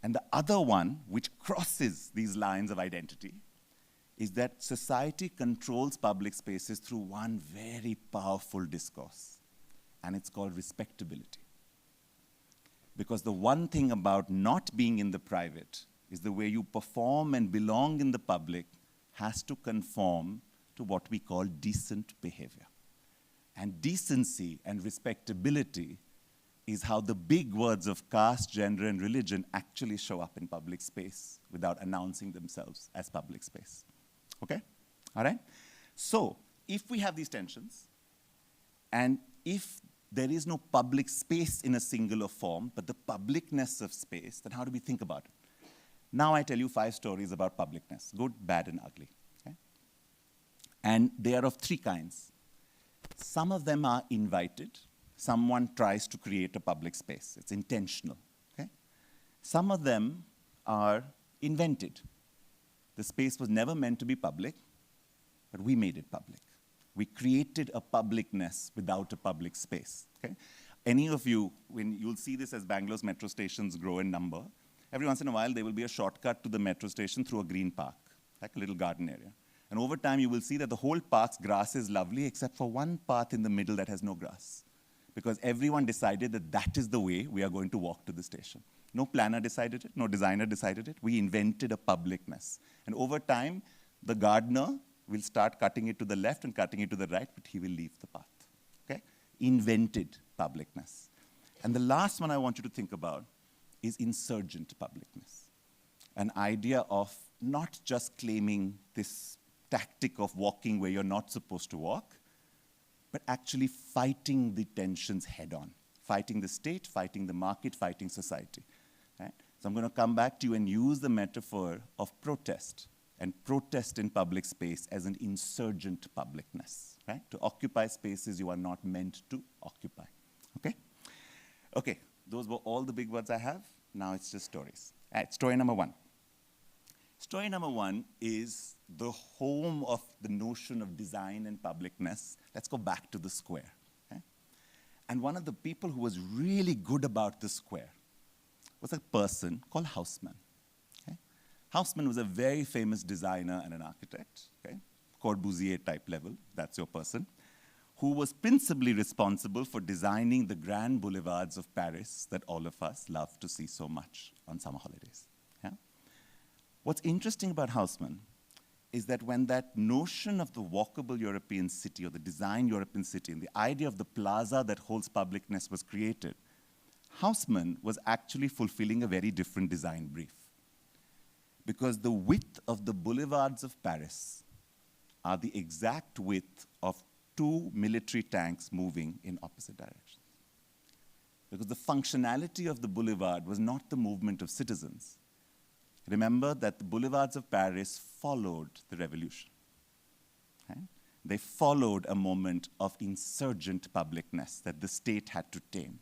And the other one, which crosses these lines of identity, is that society controls public spaces through one very powerful discourse, and it's called respectability. Because the one thing about not being in the private is the way you perform and belong in the public has to conform to what we call decent behavior. And decency and respectability is how the big words of caste, gender, and religion actually show up in public space without announcing themselves as public space. Okay? All right? So, if we have these tensions, and if there is no public space in a singular form, but the publicness of space, then how do we think about it? Now I tell you 5 stories about publicness, good, bad, and ugly. Okay? And they are of 3 kinds. Some of them are invited. Someone tries to create a public space. It's intentional. Okay? Some of them are invented. The space was never meant to be public, but we made it public. We created a publicness without a public space. Okay? Any of you, when you'll see this as Bangalore's metro stations grow in number, every once in a while there will be a shortcut to the metro station through a green park, like a little garden area. And over time you will see that the whole park's grass is lovely except for one path in the middle that has no grass. Because everyone decided that that is the way we are going to walk to the station. No planner decided it, no designer decided it. We invented a publicness. And over time, the gardener will start cutting it to the left and cutting it to the right, but he will leave the path. Okay? Invented publicness. And the last one I want you to think about is insurgent publicness. An idea of not just claiming this tactic of walking where you're not supposed to walk, but actually fighting the tensions head on. Fighting the state, fighting the market, fighting society. Right? So I'm going to come back to you and use the metaphor of protest, and protest in public space as an insurgent publicness. Right? To occupy spaces you are not meant to occupy. Okay? Okay, those were all the big words I have. Now it's just stories. All right, story number 1. Story number 1 is the home of the notion of design and publicness. Let's go back to the square. Okay? And one of the people who was really good about the square was a person called Haussmann. Okay? Haussmann was a very famous designer and an architect, okay? Corbusier type level, that's your person, who was principally responsible for designing the grand boulevards of Paris that all of us love to see so much on summer holidays. Yeah? What's interesting about Haussmann is that when that notion of the walkable European city or the design European city and the idea of the plaza that holds publicness was created, Haussmann was actually fulfilling a very different design brief. Because the width of the boulevards of Paris are the exact width of 2 military tanks moving in opposite directions. Because the functionality of the boulevard was not the movement of citizens. Remember that the boulevards of Paris followed the revolution. Okay? They followed a moment of insurgent publicness that the state had to tame.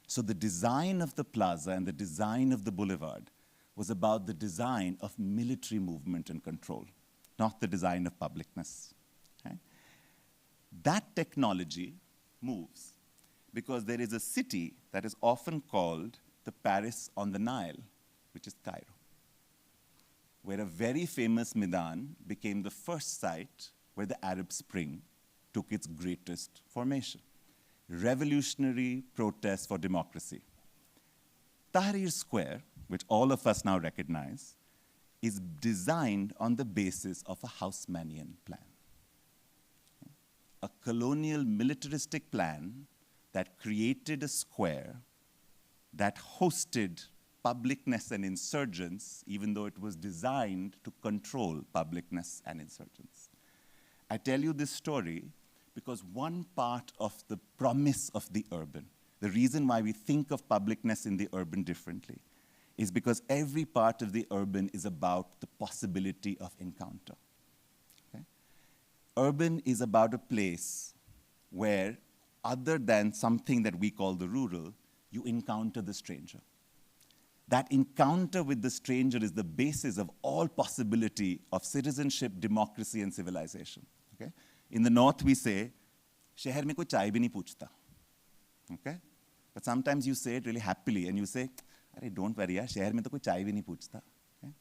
So the design of the plaza and the design of the boulevard was about the design of military movement and control, not the design of publicness. Okay? That technology moves because there is a city that is often called the Paris on the Nile, which is Cairo, where a very famous Midan became the first site where the Arab Spring took its greatest formation. Revolutionary protest for democracy. Tahrir Square, which all of us now recognize, is designed on the basis of a Haussmannian plan. A colonial militaristic plan that created a square that hosted publicness and insurgents, even though it was designed to control publicness and insurgents. I tell you this story because one part of the promise of the urban, the reason why we think of publicness in the urban differently, is because every part of the urban is about the possibility of encounter. Okay? Urban is about a place where, other than something that we call the rural, you encounter the stranger. That encounter with the stranger is the basis of all possibility of citizenship, democracy, and civilization. Okay? In the north, we say, "Shehar mein koi chai bhi nahi puchta." Okay? But sometimes you say it really happily, and you say, अरे don't worry यार, शहर में तो कोई चाय भी नहीं पूछता. Okay?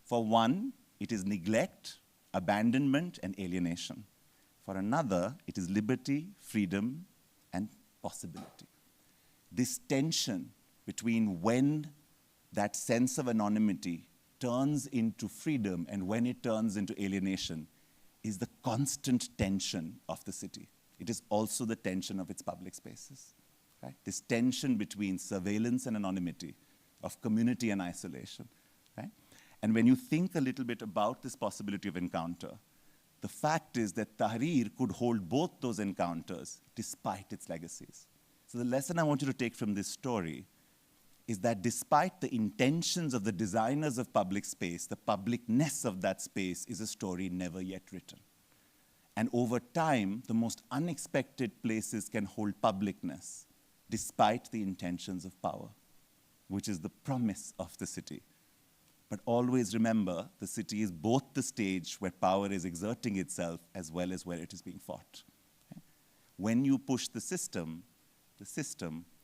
For one, it is neglect, abandonment, and alienation. For another, it is liberty, freedom, and possibility. This tension between when that sense of anonymity turns into freedom and when it turns into alienation is the constant tension of the city. It is also the tension of its public spaces. Right? This tension between surveillance and anonymity, of community and isolation. Right? And when you think a little bit about this possibility of encounter, the fact is that Tahrir could hold both those encounters despite its legacies. So the lesson I want you to take from this story is that despite the intentions of the designers of public space, the publicness of that space is a story never yet written. And over time, the most unexpected places can hold publicness despite the intentions of power, which is the promise of the city. But always remember, the city is both the stage where power is exerting itself as well as where it is being fought. Okay? When you push the system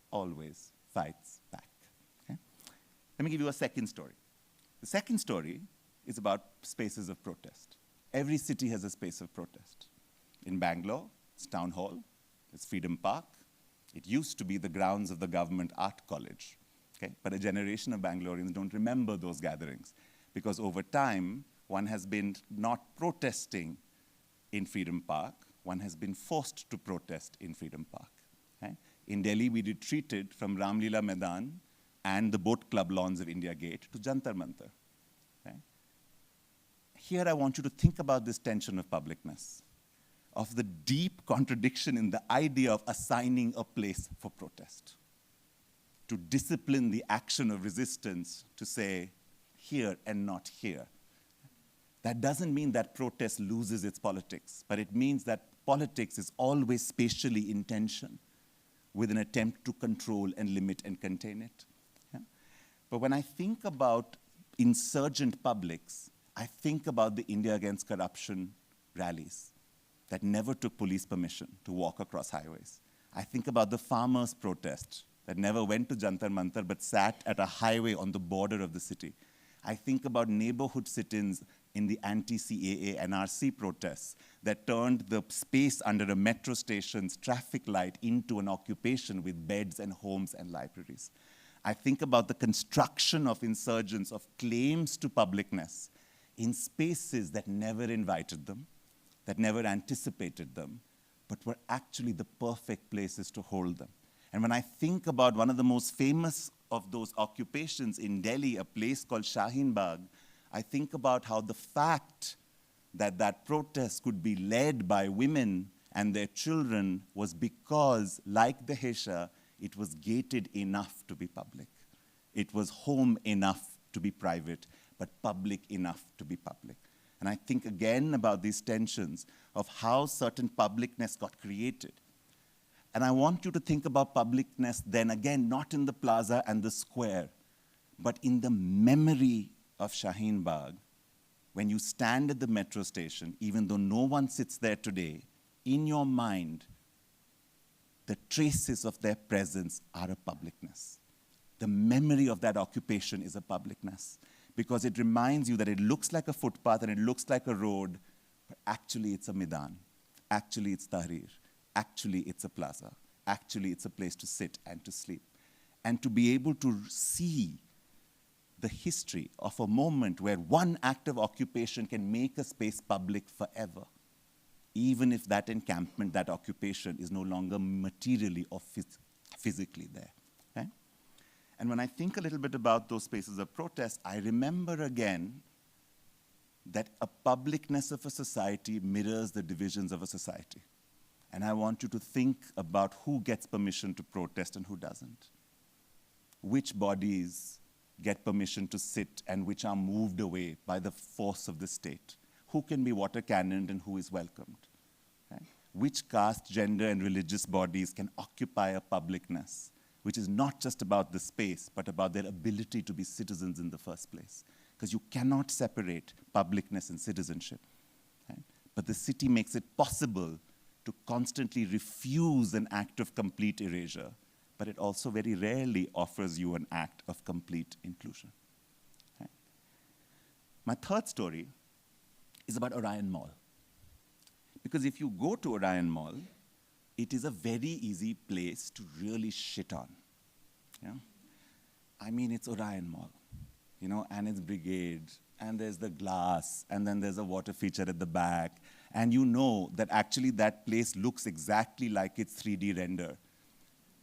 always fights back. Okay? Let me give you a second story. The second story is about spaces of protest. Every city has a space of protest. In Bangalore, it's Town Hall, it's Freedom Park. It used to be the grounds of the government art college. Okay? But a generation of Bangaloreans don't remember those gatherings because over time, one has been not protesting in Freedom Park, one has been forced to protest in Freedom Park. Okay? In Delhi, we retreated from Ramlila Maidan and the boat club lawns of India Gate to Jantar Mantar. Okay? Here I want you to think about this tension of publicness, of the deep contradiction in the idea of assigning a place for protest, to discipline the action of resistance to say here and not here. That doesn't mean that protest loses its politics, but it means that politics is always spatially in tension with an attempt to control and limit and contain it. Yeah? But when I think about insurgent publics, I think about the India Against Corruption rallies that never took police permission to walk across highways. I think about the farmers' protest that never went to Jantar Mantar but sat at a highway on the border of the city. I think about neighborhood sit-ins in the anti-CAA NRC protests that turned the space under a metro station's traffic light into an occupation with beds and homes and libraries. I think about the construction of insurgents of claims to publicness in spaces that never invited them, that never anticipated them, but were actually the perfect places to hold them. And when I think about one of the most famous of those occupations in Delhi, a place called Shaheen Bagh, I think about how the fact that that protest could be led by women and their children was because, like the Hesha, it was gated enough to be public. It was home enough to be private, but public enough to be public. And I think again about these tensions of how certain publicness got created. And I want you to think about publicness then again, not in the plaza and the square, but in the memory of Shaheen Bagh. When you stand at the metro station, even though no one sits there today, in your mind, the traces of their presence are a publicness. The memory of that occupation is a publicness, because it reminds you that it looks like a footpath and it looks like a road, but actually it's a Maidan. Actually it's Tahrir. Actually it's a plaza. Actually it's a place to sit and to sleep. And to be able to see the history of a moment where one act of occupation can make a space public forever, even if that encampment, that occupation is no longer materially or physically there. Okay? And when I think a little bit about those spaces of protest, I remember again that a publicness of a society mirrors the divisions of a society. And I want you to think about who gets permission to protest and who doesn't. Which bodies get permission to sit and which are moved away by the force of the state. Who can be water cannoned and who is welcomed. Okay? Which caste, gender, and religious bodies can occupy a publicness, which is not just about the space, but about their ability to be citizens in the first place. Because you cannot separate publicness and citizenship. Right? But the city makes it possible to constantly refuse an act of complete erasure, but but it also very rarely offers you an act of complete inclusion. Okay? My third story is about Orion Mall. Because if you go to Orion Mall, it is a very easy place to really shit on. Yeah? I mean, it's Orion Mall, and it's Brigade, and there's the glass, and then there's a water feature at the back, and you know that actually that place looks exactly like its 3D render.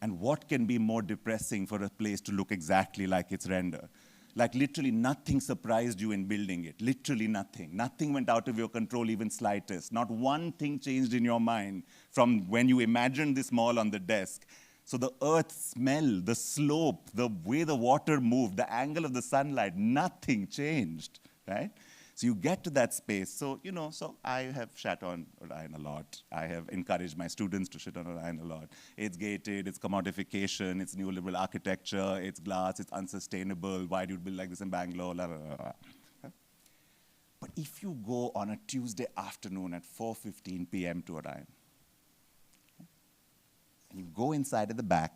And what can be more depressing for a place to look exactly like its render? Like literally nothing surprised you in building it, literally nothing. Nothing went out of your control even slightest. Not one thing changed in your mind from when you imagined this mall on the desk. So the earth smell, the slope, the way the water moved, the angle of the sunlight, nothing changed, right? So you get to that space. So, so I have shat on Orion a lot. I have encouraged my students to shit on Orion a lot. It's gated, it's commodification, it's neoliberal architecture, it's glass, it's unsustainable. Why do you build like this in Bangalore? Blah, blah, blah, blah. But if you go on a Tuesday afternoon at 4:15 p.m. to Orion, and you go inside at the back,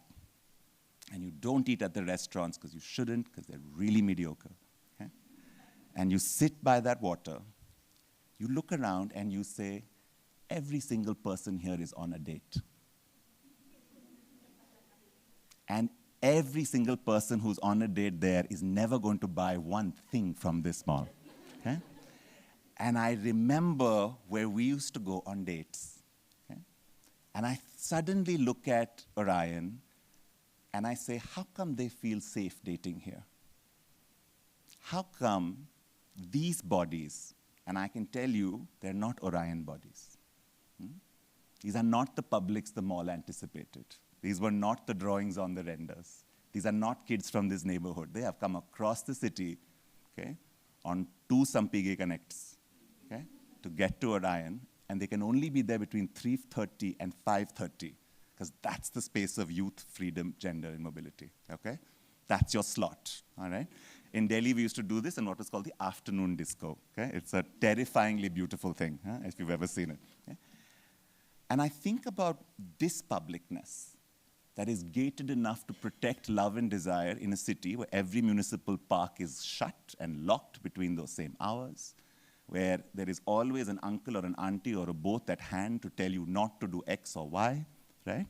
and you don't eat at the restaurants because you shouldn't, because they're really mediocre, and you sit by that water, you look around and you say, every single person here is on a date. And every single person who's on a date there is never going to buy one thing from this mall. Okay? And I remember where we used to go on dates. Okay? And I suddenly look at Orion and I say, how come they feel safe dating here? How come these bodies, and I can tell you, they're not Orion bodies. These are not the publics the mall anticipated. These were not the drawings on the renders. These are not kids from this neighborhood. They have come across the city, okay, on 2 Sampige connects, okay, to get to Orion, and they can only be there between 3:30 and 5:30, because that's the space of youth, freedom, gender, and mobility, okay? That's your slot, all right? In Delhi, we used to do this in what was called the afternoon disco. Okay? It's a terrifyingly beautiful thing, if you've ever seen it. Okay? And I think about this publicness that is gated enough to protect love and desire in a city where every municipal park is shut and locked between those same hours, where there is always an uncle or an auntie or a both at hand to tell you not to do X or Y, right?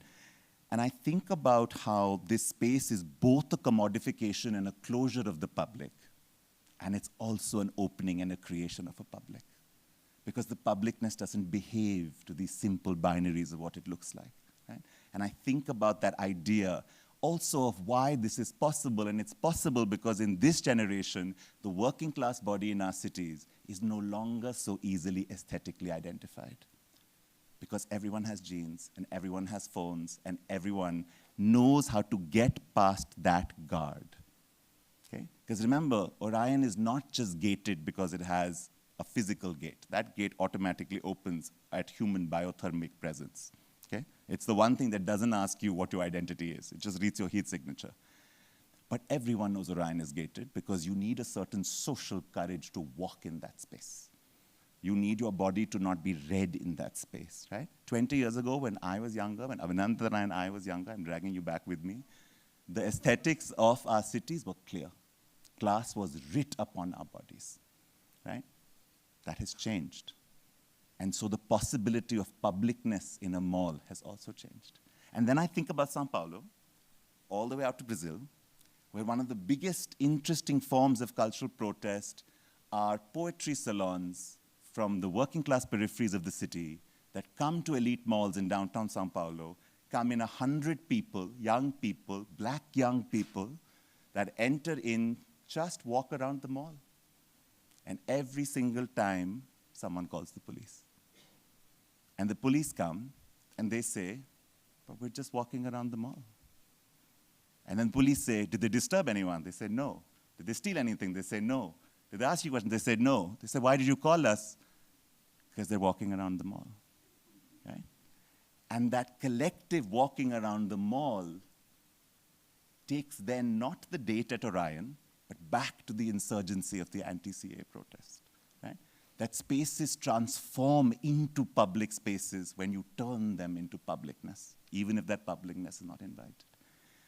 And I think about how this space is both a commodification and a closure of the public, and it's also an opening and a creation of a public, because the publicness doesn't behave to these simple binaries of what it looks like. Right? And I think about that idea also of why this is possible, and it's possible because in this generation, the working class body in our cities is no longer so easily aesthetically identified. Because everyone has genes, and everyone has phones, and everyone knows how to get past that guard. Okay? Because remember, Orion is not just gated because it has a physical gate. That gate automatically opens at human biothermic presence. Okay? It's the one thing that doesn't ask you what your identity is. It just reads your heat signature. But everyone knows Orion is gated because you need a certain social courage to walk in that space. You need your body to not be red in that space, right? 20 years ago, when I was younger, when Avinandana and I was younger, I'm dragging you back with me, the aesthetics of our cities were clear. Class was writ upon our bodies, right? That has changed. And so the possibility of publicness in a mall has also changed. And then I think about Sao Paulo, all the way out to Brazil, where one of the biggest interesting forms of cultural protest are poetry salons from the working class peripheries of the city that come to elite malls in downtown Sao Paulo, come in 100 people, young people, black young people, that enter in, just walk around the mall. And every single time, someone calls the police. And the police come, and they say, but we're just walking around the mall. And then police say, did they disturb anyone? They say, no. Did they steal anything? They say, no. Did they ask you questions? They said, no. They said, why did you call us? Because they're walking around the mall, right? And that collective walking around the mall takes then not the date at Orion, but back to the insurgency of the anti-CA protest, right? That spaces transform into public spaces when you turn them into publicness, even if that publicness is not invited.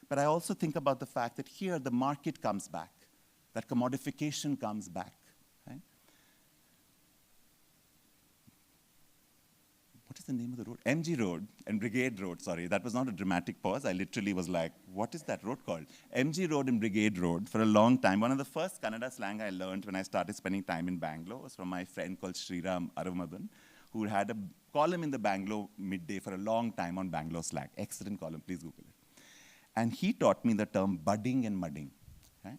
But I also think about the fact that here the market comes back, that commodification comes back. Right? What is the name of the road? MG Road and Brigade Road, sorry. That was not a dramatic pause. I literally was like, what is that road called? MG Road and Brigade Road for a long time. One of the first Kannada slang I learned when I started spending time in Bangalore was from my friend called Sriram Aramadan, who had a column in the Bangalore Midday for a long time on Bangalore slang. Excellent column, please Google it. And he taught me the term budding and mudding. Right?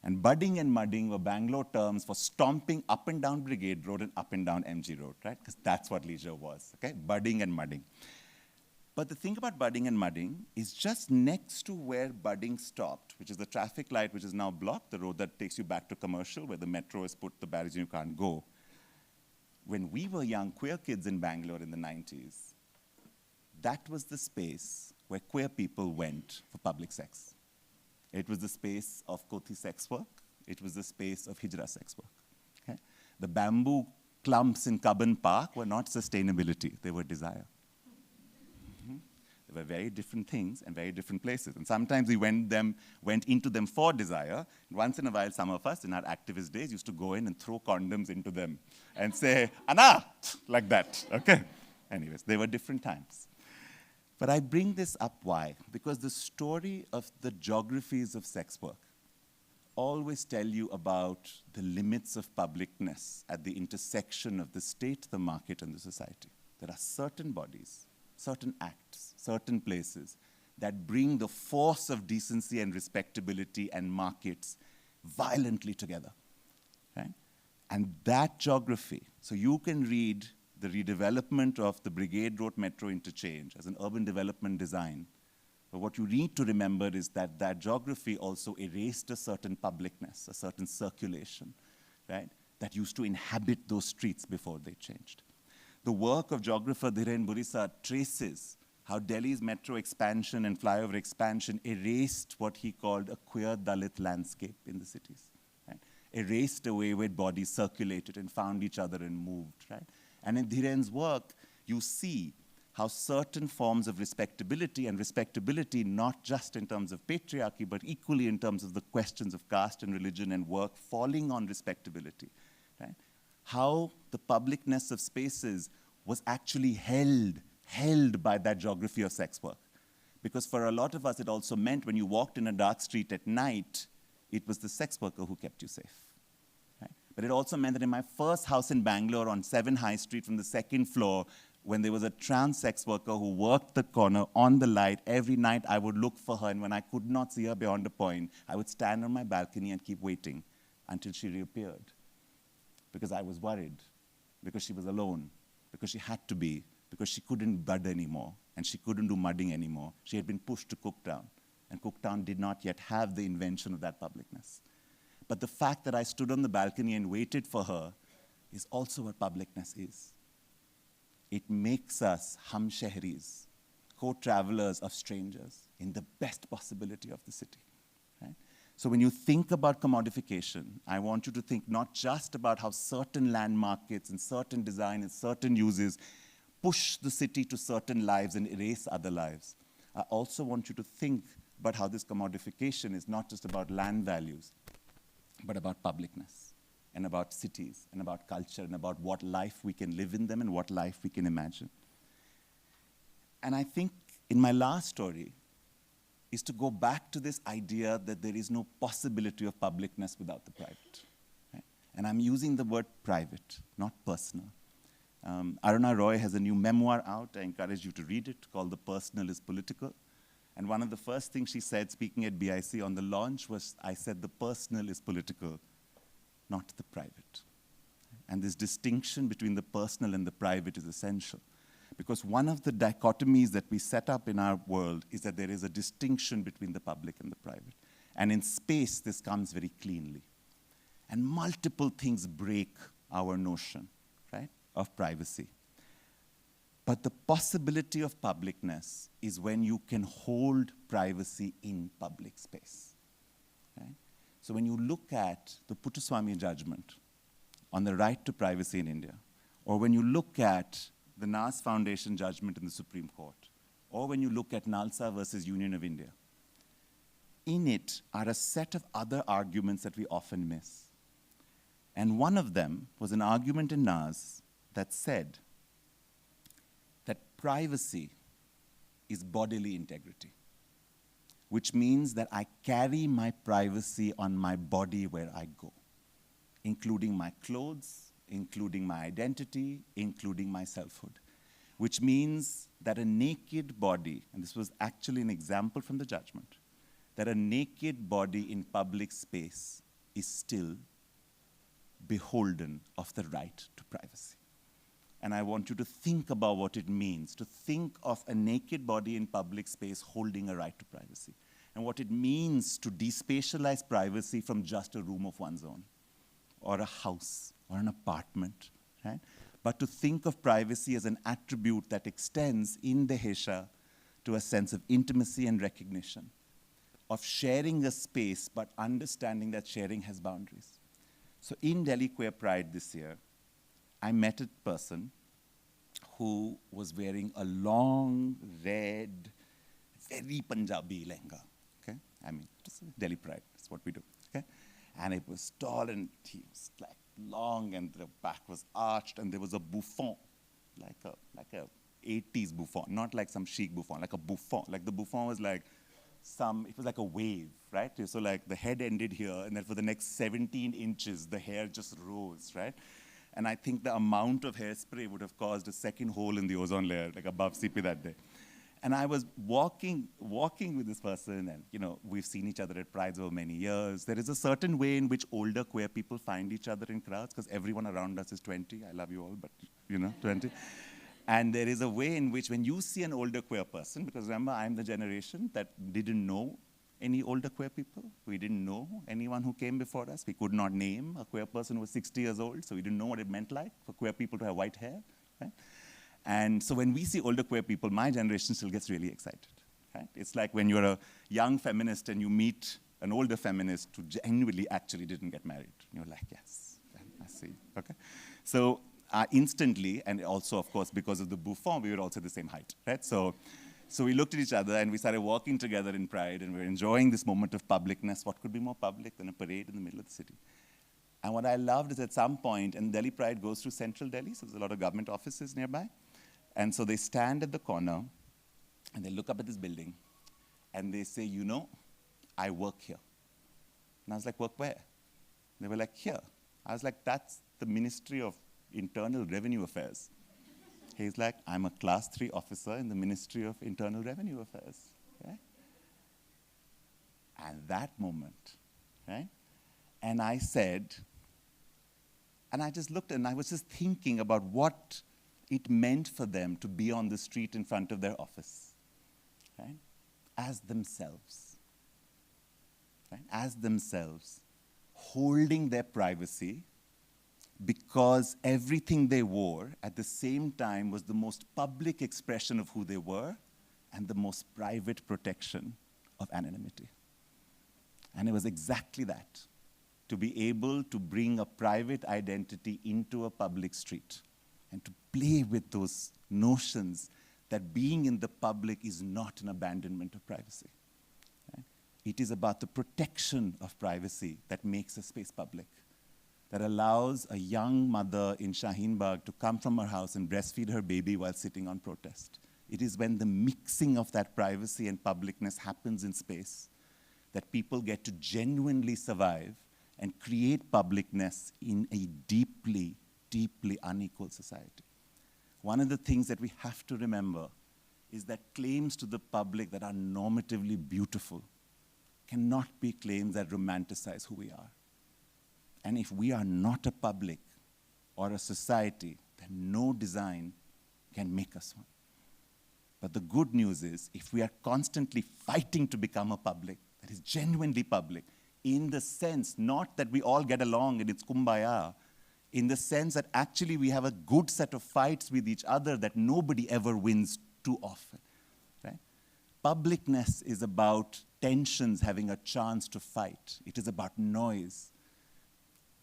And budding and mudding were Bangalore terms for stomping up and down Brigade Road and up and down MG Road, right? Because that's what leisure was, okay? Budding and mudding. But the thing about budding and mudding is just next to where budding stopped, which is the traffic light which is now blocked, the road that takes you back to Commercial, where the metro has put the barriers and you can't go. When we were young queer kids in Bangalore in the 90s, that was the space where queer people went for public sex. It was the space of Kothi sex work. It was the space of Hijra sex work. Okay? The bamboo clumps in Cubbon Park were not sustainability, they were desire. They were very different things and very different places. And sometimes we went into them for desire. Once in a while, some of us in our activist days used to go in and throw condoms into them and say, Anna, like that, okay? Anyways, they were different times. But I bring this up, why? Because the story of the geographies of sex work always tell you about the limits of publicness at the intersection of the state, the market, and the society. There are certain bodies, certain acts, certain places that bring the force of decency and respectability and markets violently together. Right? And that geography, so you can read the redevelopment of the Brigade Road Metro interchange as an urban development design. But what you need to remember is that that geography also erased a certain publicness, a certain circulation, right, that used to inhabit those streets before they changed. The work of geographer Dhiren Burisa traces how Delhi's metro expansion and flyover expansion erased what he called a queer Dalit landscape in the cities. Right? Erased away where bodies circulated and found each other and moved. Right? And in Dhiren's work, you see how certain forms of respectability, and respectability not just in terms of patriarchy, but equally in terms of the questions of caste and religion and work falling on respectability, right? How the publicness of spaces was actually held by that geography of sex work. Because for a lot of us, it also meant when you walked in a dark street at night, it was the sex worker who kept you safe. Right? But it also meant that in my first house in Bangalore on 7 High Street from the 2nd floor, when there was a trans sex worker who worked the corner on the light, every night I would look for her, and when I could not see her beyond a point, I would stand on my balcony and keep waiting until she reappeared. Because I was worried, because she was alone, because she had to be, because she couldn't bud anymore, and she couldn't do mudding anymore. She had been pushed to Cooktown, and Cooktown did not yet have the invention of that publicness. But the fact that I stood on the balcony and waited for her is also what publicness is. It makes us hum-shehris, co-travelers of strangers in the best possibility of the city. Right? So when you think about commodification, I want you to think not just about how certain land markets and certain design and certain uses push the city to certain lives and erase other lives. I also want you to think about how this commodification is not just about land values, but about publicness, and about cities, and about culture, and about what life we can live in them and what life we can imagine. And I think in my last story is to go back to this idea that there is no possibility of publicness without the private. Right? And I'm using the word private, not personal. Aruna Roy has a new memoir out. I encourage you to read it, called The Personal is Political. And one of the first things she said, speaking at BIC on the launch, was, I said, the personal is political, not the private. And this distinction between the personal and the private is essential. Because one of the dichotomies that we set up in our world is that there is a distinction between the public and the private. And in space, this comes very cleanly. And multiple things break our notion, right, of privacy. But the possibility of publicness is when you can hold privacy in public space. Right? So when you look at the Puttaswamy judgment on the right to privacy in India, or when you look at the Nas Foundation judgment in the Supreme Court, or when you look at Nalsa versus Union of India, in it are a set of other arguments that we often miss. And one of them was an argument in Nas that said that privacy is bodily integrity, which means that I carry my privacy on my body where I go, including my clothes, including my identity, including my selfhood, which means that a naked body, and this was actually an example from the judgment, that a naked body in public space is still beholden of the right to privacy. And I want you to think about what it means to think of a naked body in public space holding a right to privacy, and what it means to despatialize privacy from just a room of one's own, or a house, or an apartment, right? But to think of privacy as an attribute that extends in Dehesha to a sense of intimacy and recognition, of sharing a space, but understanding that sharing has boundaries. So in Delhi Queer Pride this year, I met a person who was wearing a long, red, very Punjabi lehenga, okay? I mean, just Delhi Pride, that's what we do, okay? And it was tall, and he was like long, and the back was arched, and there was a bouffant, like a 80s bouffant, not like some chic bouffant, like a bouffant. Like the bouffant was like it was like a wave, right? So like the head ended here, and then for the next 17 inches, the hair just rose, right? And I think the amount of hairspray would have caused a second hole in the ozone layer, like above CP that day. And I was walking with this person, and we've seen each other at Prides over many years. There is a certain way in which older queer people find each other in crowds, because everyone around us is 20. I love you all, but 20. And there is a way in which when you see an older queer person, because remember, I'm the generation that didn't know any older queer people. We didn't know anyone who came before us. We could not name a queer person who was 60 years old, so we didn't know what it meant like for queer people to have white hair, right? And so when we see older queer people, my generation still gets really excited, right? It's like when you're a young feminist and you meet an older feminist who genuinely actually didn't get married. You're like, yes, I see, okay? So instantly, and also, of course, because of the bouffant, we were also the same height, right? So we looked at each other, and we started walking together in Pride, and we were enjoying this moment of publicness. What could be more public than a parade in the middle of the city? And what I loved is at some point, and Delhi Pride goes through central Delhi, so there's a lot of government offices nearby. And so they stand at the corner, and they look up at this building, and they say, I work here. And I was like, work where? They were like, here. I was like, that's the Ministry of Internal Revenue Affairs. He's like, I'm a class 3 officer in the Ministry of Internal Revenue Affairs. Okay? And that moment, right? And I said, and I just looked, and I was just thinking about what it meant for them to be on the street in front of their office, right? As themselves, right? As themselves, holding their privacy, because everything they wore at the same time was the most public expression of who they were and the most private protection of anonymity. And it was exactly that, to be able to bring a private identity into a public street and to play with those notions that being in the public is not an abandonment of privacy. Right? It is about the protection of privacy that makes a space public, that allows a young mother in Shaheen Bagh to come from her house and breastfeed her baby while sitting on protest. It is when the mixing of that privacy and publicness happens in space that people get to genuinely survive and create publicness in a deeply, deeply unequal society. One of the things that we have to remember is that claims to the public that are normatively beautiful cannot be claims that romanticize who we are. And if we are not a public or a society, then no design can make us one. But the good news is, if we are constantly fighting to become a public that is genuinely public, in the sense, not that we all get along and it's kumbaya, in the sense that actually we have a good set of fights with each other that nobody ever wins too often, right? Publicness is about tensions having a chance to fight. It is about noise.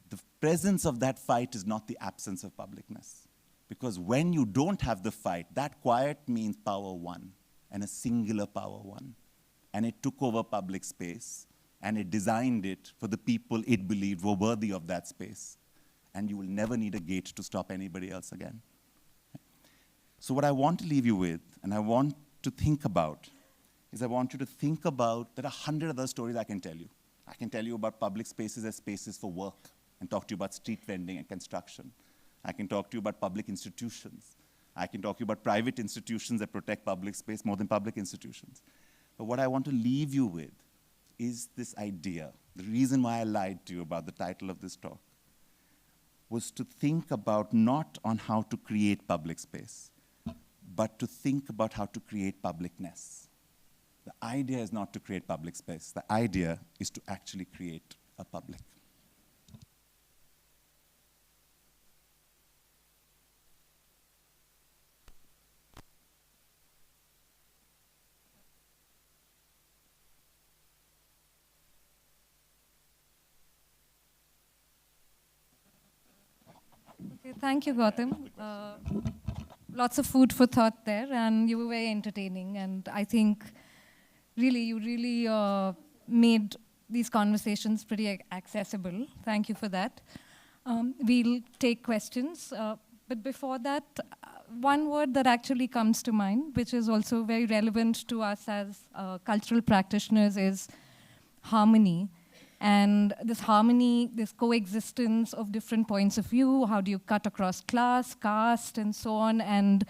The presence of that fight is not the absence of publicness. Because when you don't have the fight, that quiet means power won, and a singular power won. and it took over public space, and it designed it for the people it believed were worthy of that space. And you will never need a gate to stop anybody else again. So what I want to leave you with, and I want to think about, is I want you to think about, there are 100 other stories I can tell you. I can tell you about public spaces as spaces for work, and talk to you about street vending and construction. I can talk to you about public institutions. I can talk to you about private institutions that protect public space more than public institutions. But what I want to leave you with is this idea. The reason why I lied to you about the title of this talk was to think about not on how to create public space, but to think about how to create publicness. The idea is not to create public space. The idea is to actually create a public. Okay, thank you, Gautam. Lots of food for thought there, and you were very entertaining. And I think you really made these conversations pretty accessible. Thank you for that. We'll take questions. But before that, one word that actually comes to mind, which is also very relevant to us as cultural practitioners, is harmony. And this harmony, this coexistence of different points of view, how do you cut across class, caste, and so on, and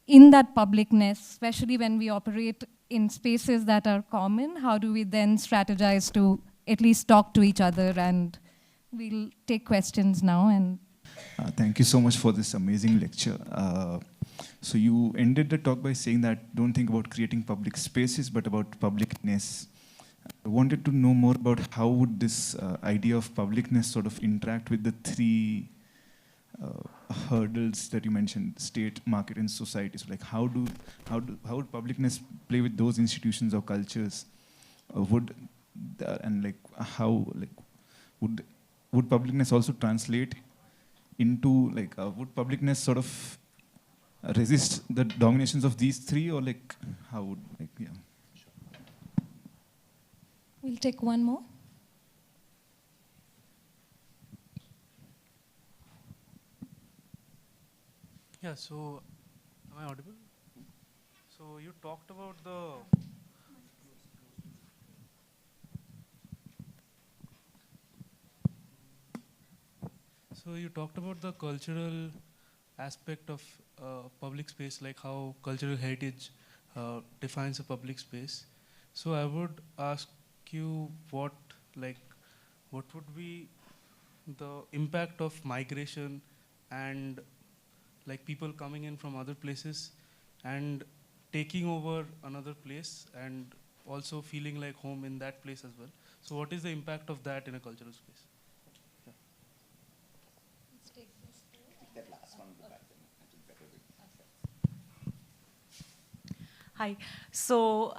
in that publicness, especially when we operate in spaces that are common, how do we then strategize to at least talk to each other? And we'll take questions now. And thank you so much for this amazing lecture. So you ended the talk by saying that don't think about creating public spaces, but about publicness. I wanted to know more about how would this idea of publicness sort of interact with the three hurdles that you mentioned: state, market, and society. So, like, how would publicness play with those institutions or cultures? Would publicness also translate into, like, would publicness sort of resist the dominations of these three, or like how would, like, yeah. we'll take one more. Yeah, so, am I audible? So you talked about the... So you talked about the cultural aspect of public space, like how cultural heritage defines a public space. So I would ask you what would be the impact of migration and like people coming in from other places and taking over another place and also feeling like home in that place as well. So what is the impact of that in a cultural space? Yeah. Let's take this. That last one back then. Hi. So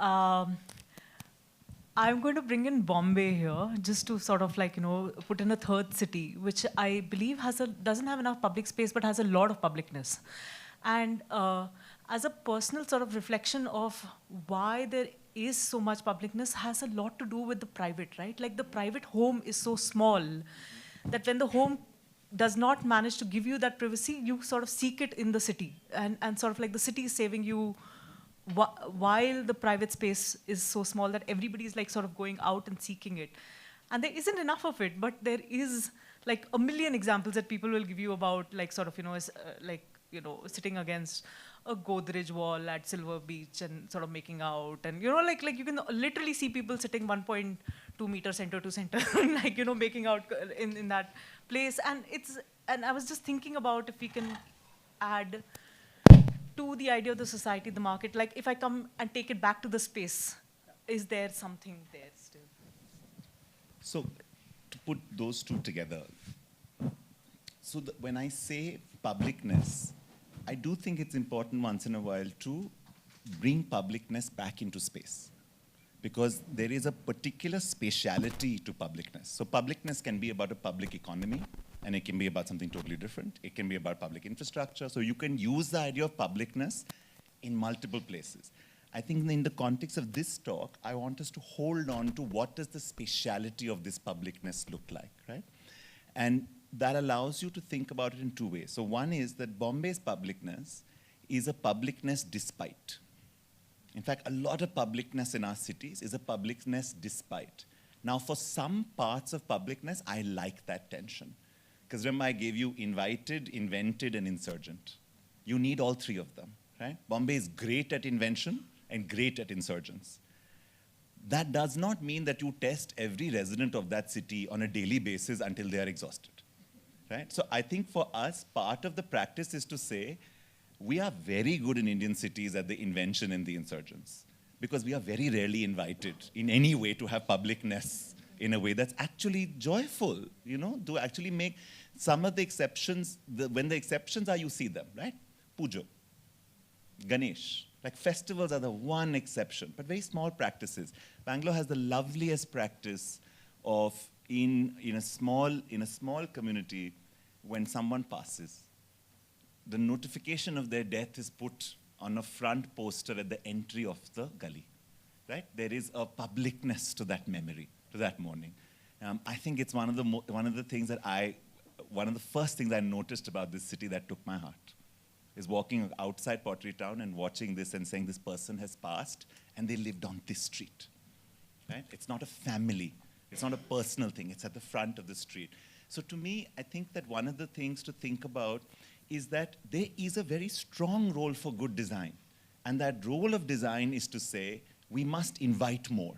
I'm going to bring in Bombay here, just to sort of like, put in a third city, which I believe doesn't have enough public space, but has a lot of publicness. And as a personal sort of reflection of why there is so much publicness has a lot to do with the private, right? Like the private home is so small that when the home does not manage to give you that privacy, you sort of seek it in the city. And sort of like the city is saving you while the private space is so small that everybody is like sort of going out and seeking it. And there isn't enough of it, but there is like a million examples that people will give you about like sort of, sitting against a Godrej wall at Silver Beach and sort of making out. And, like you can literally see people sitting 1.2 meters center to center, like, making out in that place. And I was just thinking about if we can add to the idea of the society, the market, like if I come and take it back to the space, is there something there still? So to put those two together, so when I say publicness, I do think it's important once in a while to bring publicness back into space, because there is a particular spatiality to publicness. So publicness can be about a public economy, and it can be about something totally different. It can be about public infrastructure. So you can use the idea of publicness in multiple places. I think in the context of this talk, I want us to hold on to what does the spatiality of this publicness look like, right? And that allows you to think about it in two ways. So one is that Bombay's publicness is a publicness despite. In fact, a lot of publicness in our cities is a publicness despite. Now, for some parts of publicness, I like that tension. Because remember, I gave you invited, invented, and insurgent. You need all three of them, right? Bombay is great at invention and great at insurgence. That does not mean that you test every resident of that city on a daily basis until they are exhausted, right? So I think for us, part of the practice is to say, we are very good in Indian cities at the invention and the insurgence, because we are very rarely invited in any way to have publicness in a way that's actually joyful, you know, to actually make some of the exceptions, when the exceptions are, you see them, right? Pujo, Ganesh, like festivals are the one exception, but very small practices. Bangalore has the loveliest practice of in a small community, when someone passes, the notification of their death is put on a front poster at the entry of the gully, right? There is a publicness to that memory, to that mourning. I think it's one of the first things I noticed about this city that took my heart, is walking outside Pottery Town and watching this and saying this person has passed and they lived on this street, right? It's not a family, it's not a personal thing, it's at the front of the street. So to me, I think that one of the things to think about is that there is a very strong role for good design. And that role of design is to say, we must invite more.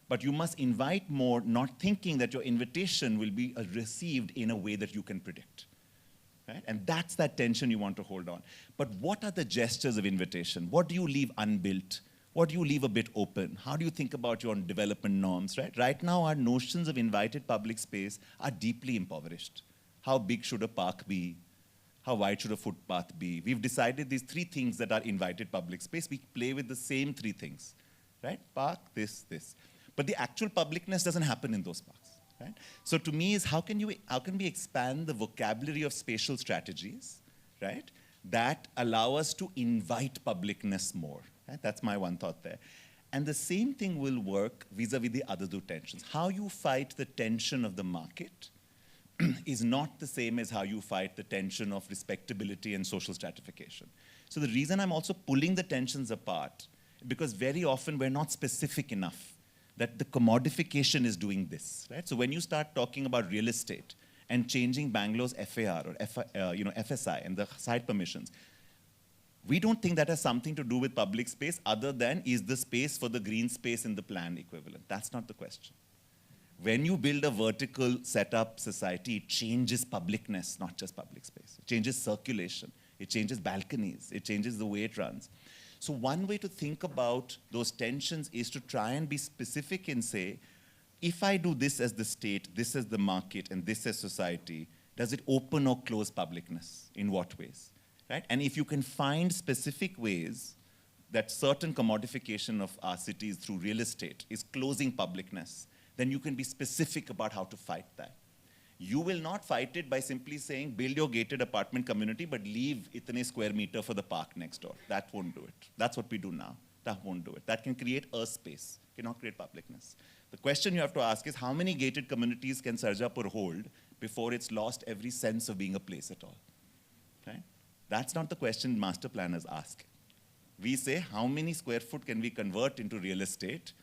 But you must invite more, not thinking that your invitation will be received in a way that you can predict. Right? And that's that tension you want to hold on. But what are the gestures of invitation? What do you leave unbuilt? What do you leave a bit open? How do you think about your development norms? Right now, our notions of invited public space are deeply impoverished. How big should a park be? How wide should a footpath be? We've decided these three things that are invited public space. We play with the same three things, right? Park, this. But the actual publicness doesn't happen in those parks, right? So to me is how can we expand the vocabulary of spatial strategies, right? That allow us to invite publicness more, right? That's my one thought there. And the same thing will work vis-a-vis the other two tensions. How you fight the tension of the market is not the same as how you fight the tension of respectability and social stratification. So the reason I'm also pulling the tensions apart, because very often we're not specific enough that the commodification is doing this, right? So when you start talking about real estate and changing Bangalore's FAR or FSI and the site permissions, we don't think that has something to do with public space other than is the space for the green space in the plan equivalent. That's not the question. When you build a vertical setup society, it changes publicness, not just public space. It changes circulation. It changes balconies. It changes the way it runs. So one way to think about those tensions is to try and be specific and say, if I do this as the state, this as the market, and this as society, does it open or close publicness? In what ways? Right? And if you can find specific ways that certain commodification of our cities through real estate is closing publicness, then you can be specific about how to fight that. You will not fight it by simply saying, build your gated apartment community, but leave itne square meter for the park next door. That won't do it. That's what we do now. That won't do it. That can create a space, cannot create publicness. The question you have to ask is, how many gated communities can Sarjapur hold before it's lost every sense of being a place at all? Right? That's not the question master planners ask. We say, how many square foot can we convert into real estate?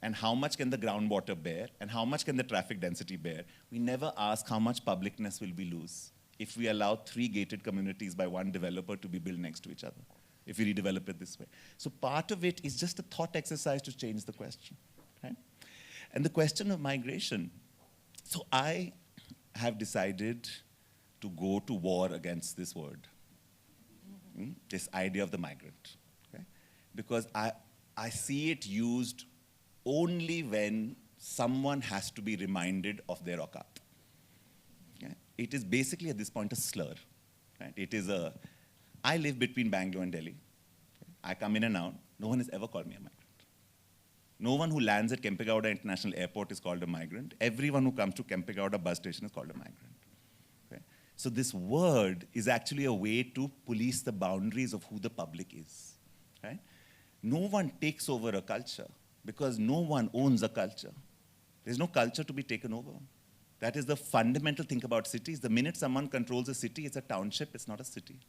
And how much can the groundwater bear, and how much can the traffic density bear? We never ask how much publicness will we lose if we allow 3 gated communities by one developer to be built next to each other, if we redevelop it this way. So part of it is just a thought exercise to change the question, right? And the question of migration. So I have decided to go to war against this word, this idea of the migrant, okay? Because I see it used only when someone has to be reminded of their aukat. Okay? It is basically at this point a slur. Right? I live between Bangalore and Delhi. Okay? I come in and out. No one has ever called me a migrant. No one who lands at Kempegowda International Airport is called a migrant. Everyone who comes to Kempegowda bus station is called a migrant. Okay? So this word is actually a way to police the boundaries of who the public is. Right? no one takes over a culture because no one owns a culture. There's no culture to be taken over. That is the fundamental thing about cities. The minute someone controls a city, it's a township, it's not a city.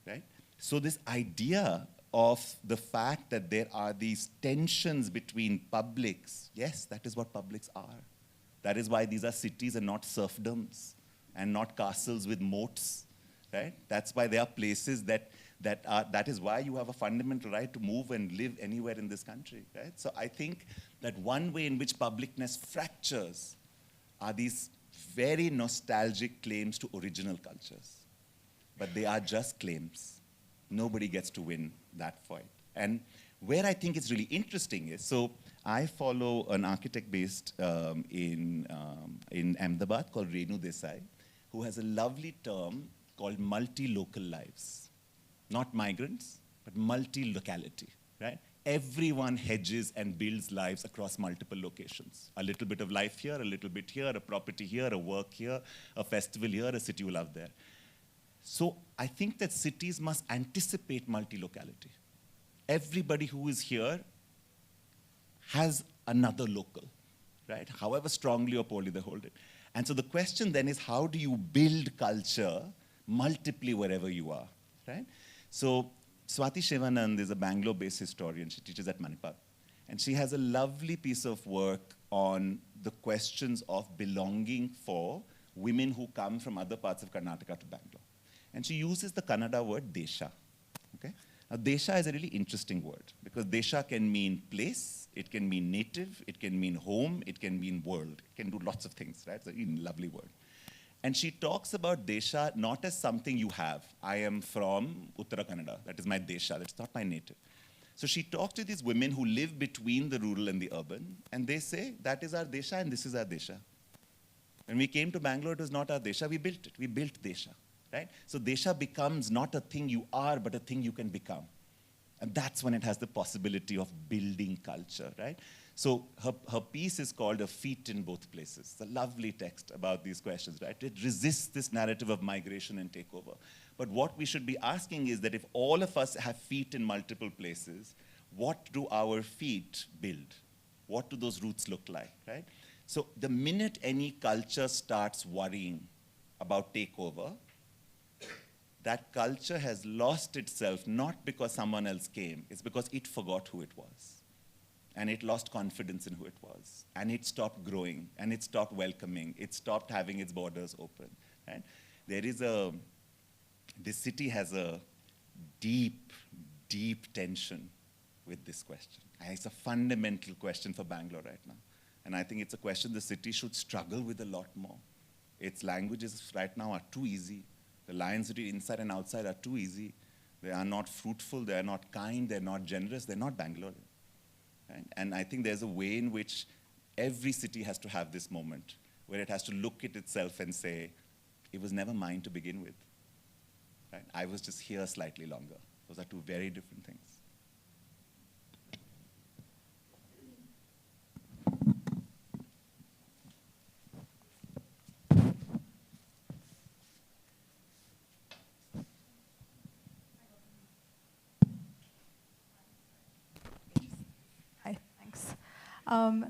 Right? So this idea of the fact that there are these tensions between publics, yes, that is what publics are. That is why these are cities and not serfdoms and not castles with moats. Right? That's why there are places that is why you have a fundamental right to move and live anywhere in this country. Right? So I think that one way in which publicness fractures are these very nostalgic claims to original cultures. But they are just claims. Nobody gets to win that fight. And where I think it's really interesting is, so I follow an architect based in Ahmedabad called Renu Desai, who has a lovely term called multi-local lives. Not migrants, but multi-locality, right? Everyone hedges and builds lives across multiple locations. A little bit of life here, a little bit here, a property here, a work here, a festival here, a city you love there. So I think that cities must anticipate multi-locality. Everybody who is here has another local, right? However strongly or poorly they hold it. And so the question then is, how do you build culture multiply wherever you are, right? So Swati Shivanand is a Bangalore-based historian. She teaches at Manipal. And she has a lovely piece of work on the questions of belonging for women who come from other parts of Karnataka to Bangalore. And she uses the Kannada word desha. Okay? Now, desha is a really interesting word because desha can mean place, it can mean native, it can mean home, it can mean world. It can do lots of things, right? It's a really lovely word. And she talks about desha not as something you have. I am from Uttara Kannada. That is my desha. That's not my native. So she talks to these women who live between the rural and the urban, and they say, that is our desha and this is our desha. When we came to Bangalore, it was not our desha. We built it. We built desha. Right? So desha becomes not a thing you are, but a thing you can become. And that's when it has the possibility of building culture, right? So her piece is called A Feet in Both Places. It's a lovely text about these questions, right? It resists this narrative of migration and takeover. But what we should be asking is that if all of us have feet in multiple places, what do our feet build? What do those roots look like, right? So the minute any culture starts worrying about takeover, that culture has lost itself, not because someone else came, it's because it forgot who it was. And it lost confidence in who it was. And it stopped growing, and it stopped welcoming, it stopped having its borders open. Right? This city has a deep, deep tension with this question. And it's a fundamental question for Bangalore right now. And I think it's a question the city should struggle with a lot more. Its languages right now are too easy. The lines between inside and outside are too easy. They are not fruitful, they are not kind, they're not generous, they're not Bangalorean. Right? And I think there's a way in which every city has to have this moment where it has to look at itself and say, it was never mine to begin with. Right? I was just here slightly longer. Those are two very different things.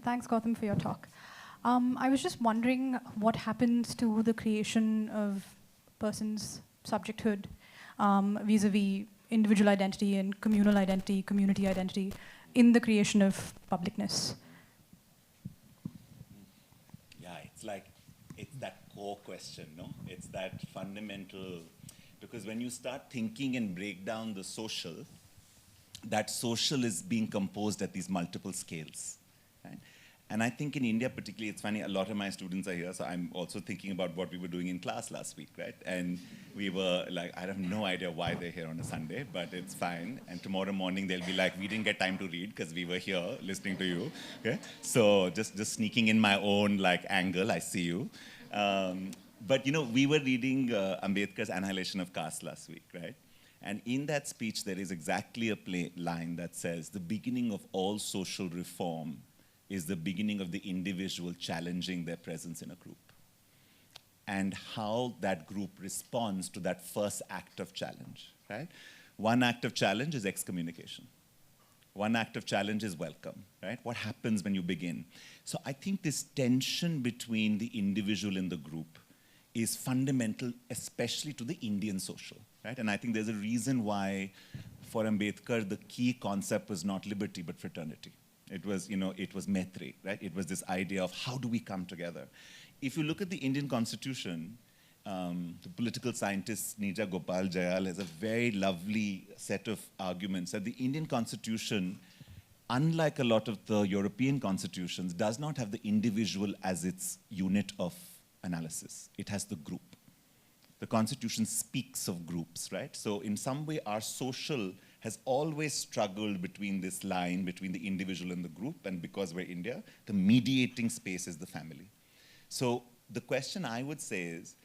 Thanks, Gautam, for your talk. I was just wondering what happens to the creation of person's subjecthood vis-a-vis individual identity and communal identity, community identity, in the creation of publicness. Yeah, it's that core question, no? It's that fundamental, because when you start thinking and break down the social, that social is being composed at these multiple scales. Right? And I think in India particularly, it's funny, a lot of my students are here, so I'm also thinking about what we were doing in class last week, right? And we were like, I have no idea why they're here on a Sunday, but it's fine. And tomorrow morning, they'll be like, we didn't get time to read because we were here listening to you, okay? So just sneaking in my own angle, I see you. But we were reading Ambedkar's Annihilation of Caste last week, right? And in that speech, there is exactly a line that says, the beginning of all social reform is the beginning of the individual challenging their presence in a group. And how that group responds to that first act of challenge, right? One act of challenge is excommunication. One act of challenge is welcome, right? What happens when you begin? So I think this tension between the individual and the group is fundamental, especially to the Indian social, right? And I think there's a reason why, for Ambedkar, the key concept was not liberty, but fraternity. It was, it was Maitri, right? It was this idea of how do we come together? If you look at the Indian Constitution, the political scientist Nija Gopal Jayal has a very lovely set of arguments that the Indian Constitution, unlike a lot of the European constitutions, does not have the individual as its unit of analysis. It has the group. The Constitution speaks of groups, right? So in some way, our social has always struggled between this line between the individual and the group, and because we're India, the mediating space is the family. So the question I would say is,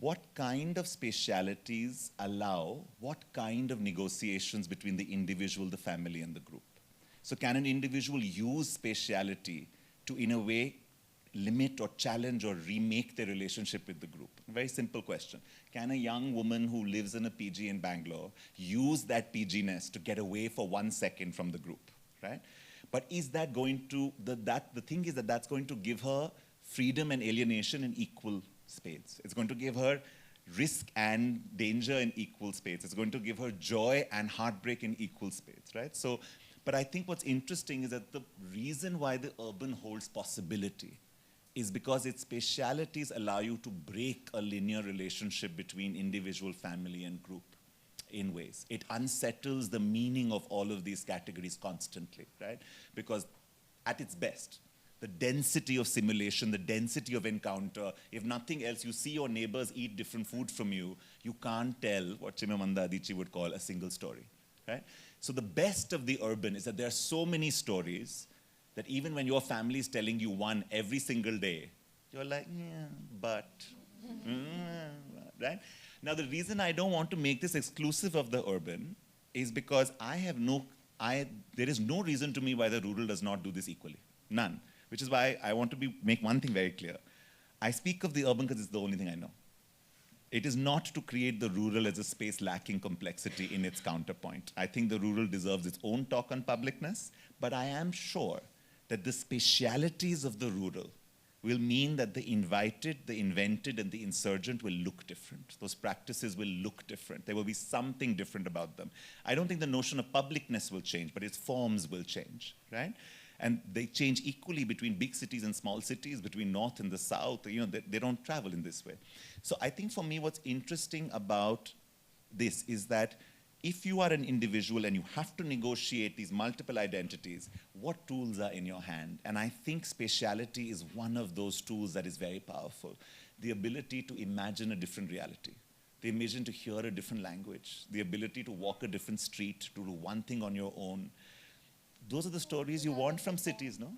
what kind of spatialities allow what kind of negotiations between the individual, the family, and the group? So can an individual use spatiality to, in a way, limit or challenge or remake their relationship with the group? A very simple question. Can a young woman who lives in a PG in Bangalore use that PG-ness to get away for 1 second from the group, right? But is that going to, the thing is that that's going to give her freedom and alienation in equal spades. It's going to give her risk and danger in equal spades. It's going to give her joy and heartbreak in equal spades, right? So, but I think what's interesting is that the reason why the urban holds possibility is because its spatialities allow you to break a linear relationship between individual, family, and group in ways. It unsettles the meaning of all of these categories constantly, right? Because at its best, the density of simulation, the density of encounter, if nothing else, you see your neighbors eat different food from you, you can't tell what Chimamanda Adichie would call a single story, right? So the best of the urban is that there are so many stories that even when your family is telling you one every single day, you're like, yeah, but, right? Now the reason I don't want to make this exclusive of the urban is because there is no reason to me why the rural does not do this equally, none. Which is why I want to make one thing very clear. I speak of the urban because it's the only thing I know. It is not to create the rural as a space lacking complexity in its counterpoint. I think the rural deserves its own talk on publicness, but I am sure that the spatialities of the rural will mean that the invited, the invented, and the insurgent will look different. Those practices will look different. There will be something different about them. I don't think the notion of publicness will change, but its forms will change, right? And they change equally between big cities and small cities, between north and the south. They don't travel in this way. So I think for me, what's interesting about this is that if you are an individual and you have to negotiate these multiple identities, what tools are in your hand? And I think spatiality is one of those tools that is very powerful. The ability to imagine a different reality, the ability to hear a different language, the ability to walk a different street, to do one thing on your own. Those are the stories you want from cities, no?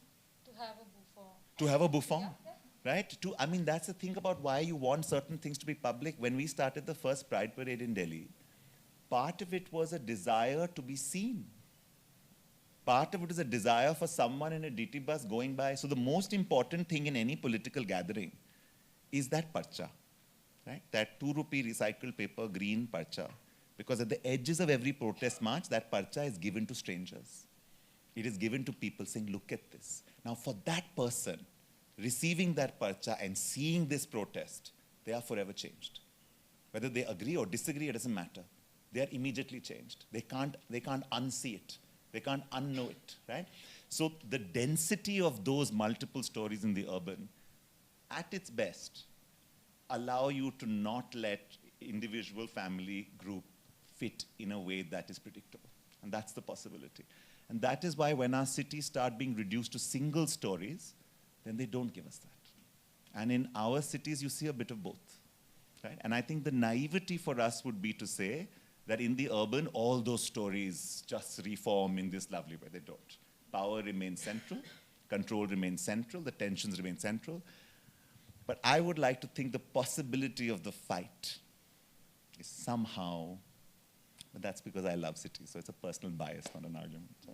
To have a buffon. To have a buffon, right? I mean, that's the thing about why you want certain things to be public. When we started the first Pride Parade in Delhi, part of it was a desire to be seen. Part of it is a desire for someone in a DT bus going by. So the most important thing in any political gathering is that parcha, right? That 2 rupee recycled paper, green parcha. Because at the edges of every protest march, that parcha is given to strangers. It is given to people saying, look at this. Now for that person, receiving that parcha and seeing this protest, they are forever changed. Whether they agree or disagree, it doesn't matter. They are immediately changed. They can't unsee it. They can't unknow it, right? So the density of those multiple stories in the urban, at its best, allow you to not let individual, family, group fit in a way that is predictable. And that's the possibility. And that is why when our cities start being reduced to single stories, then they don't give us that. And in our cities, you see a bit of both, right? And I think the naivety for us would be to say that in the urban, all those stories just reform in this lovely way. They don't. Power remains central, control remains central, the tensions remain central. But I would like to think the possibility of the fight is somehow, but that's because I love cities, so it's a personal bias, not an argument. So,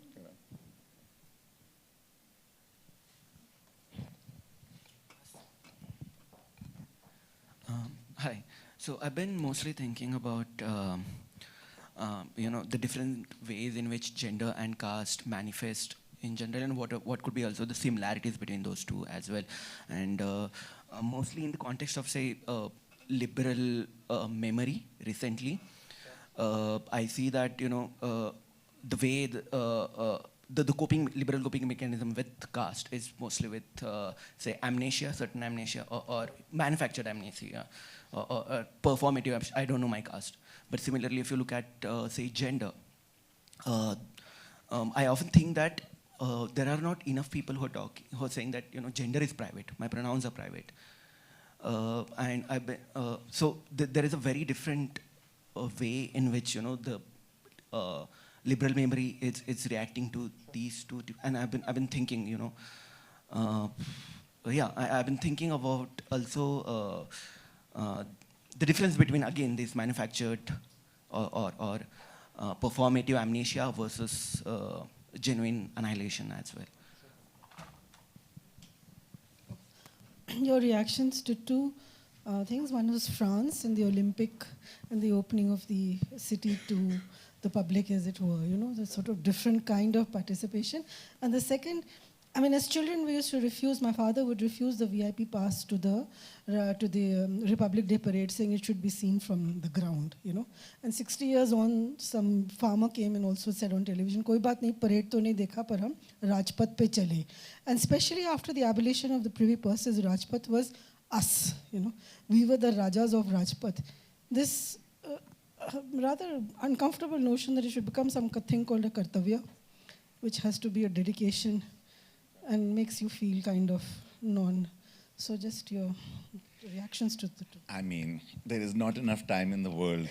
Hi. So I've been mostly thinking about the different ways in which gender and caste manifest in general, and what could be also the similarities between those two as well. And mostly in the context of, say, liberal memory recently, I see that, the way the liberal coping mechanism with caste is mostly with, say, amnesia, certain amnesia, or manufactured amnesia, or performative. I don't know my caste. But similarly, if you look at, say, gender, I often think that there are not enough people who are saying that, gender is private, my pronouns are private. And so there is a very different way in which, the liberal memory is reacting to these two. And I've been thinking, I've been thinking about also the difference between, again, this manufactured or performative amnesia versus genuine annihilation as well. Your reactions to two things. One was France and the Olympic and the opening of the city to the public, as it were, the sort of different kind of participation. And the second, as children, we used to refuse, my father would refuse the VIP pass to the Republic Day parade, saying it should be seen from the ground, And 60 years on, some farmer came and also said on television, "Koi baat nahi, parade to nahi dekha, par hum Rajpath pe chale." And especially after the abolition of the privy purses, Rajpath was us, We were the Rajas of Rajpath. This rather uncomfortable notion that it should become some thing called a kartavya, which has to be a dedication and makes you feel kind of So just your reactions to the two. There is not enough time in the world